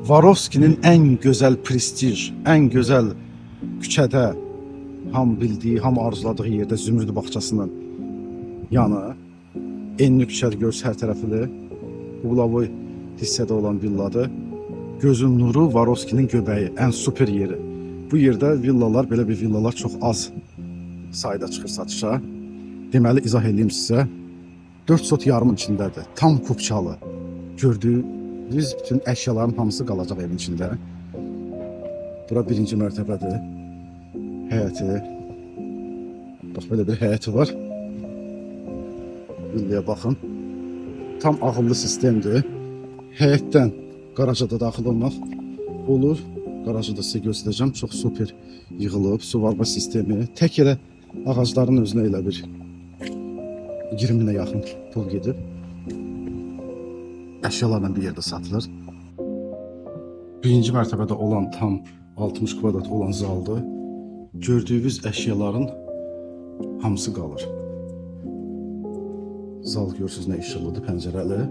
Varovskinin en güzel prestij, en güzel küçədə, ham bildiyi, ham arzuladığı yerde Zümrüd bağçasının yanı, enli küçədir, görürsünüz hər tərəfli, Uğlavoy hissədə olan villadır. Gözün nuru Varovskinin göbeği, en super yeri. Bu yerde villalar, belə bir villalar çox az sayda çıxır satışa. Deməli, izah edeyim sizə. 4 sot yarımın içindədir, tam kupçalı. Gördüyünüz bütün əşyaların hamısı qalacaq evin içində. Bura birinci mərtəbədir. Həyəti. Bax, belə bir həyəti var. Villaya baxın. Tam ağıllı sistemdir. Həyətdən qaraja da daxil olmaq olur. Qarajı da sizə göstərəcəm. Çox super yığılıb. Su varma sistemi. Tək elə ağacların özünə elə bir 20'nə yaxın pul gedib. Əşyalarla bir yerdə satılır. Birinci mərtəbədə olan tam 60 kvadrat olan zaldır. Gördüyünüz əşyaların hamısı qalır. Zal görürsünüz nə işıqlıdır, pəncərəli.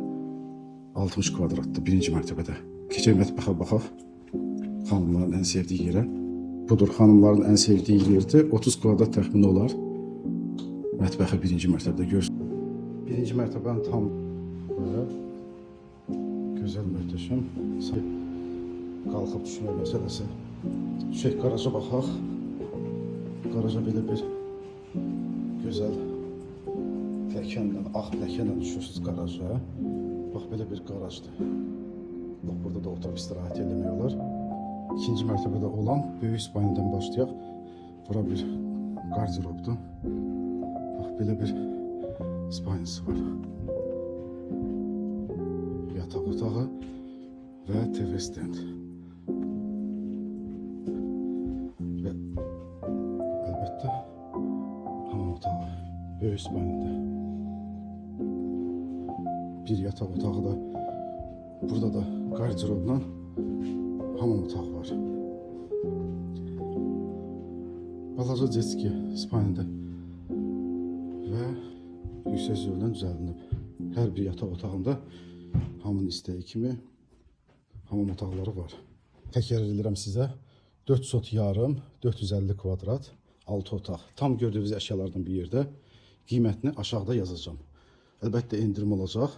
60 kvadratdır birinci mərtəbədə. Keçək mətbəxə baxaq. Xanımların ən sevdiyi yerə. Budur, xanımların ən sevdiyi yerdir. 30 kvadrat təxmini olar. Mətbəxi birinci mərtəbədə görürsünüz. Birinci mərtəbənin tam gözəl, möhtəşəm. Qalxıb düşmək məsələsi. Düşək qaraja baxaq. Qaraja belə bir gözəl pləkanla, ağ pləkanla düşürsünüz qaraja. Bax, belə bir qarajdır. Bax, burada da oturub istirahət eləmək olar. İkinci mərtəbədə olan böyük spaynadan başlayaq. Bura bir qardirobdur. Bax, belə bir spaynası var. Yataq otağı və TV stand. Və əlbəttə hamam otağı, böyük spaynada. Bir yataq otağı da, burada da qardirobla hamam otağı var. Balaca jetski spaynada və yüksək zövlən düzəldilib. Hər bir yataq otağında hamının istəyi kimi hamam otaqları var. Təkrar edirəm sizə. 4 sot yarım, 450 kvadrat, 6 otaq. Tam gördüyünüz əşyalardan bir yerdə. Qiymətini aşağıda yazacağım. Əlbəttə endirim olacaq.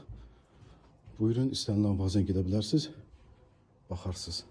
Buyurun, istənilən mağazaya gedə bilərsiniz. Baxarsınız.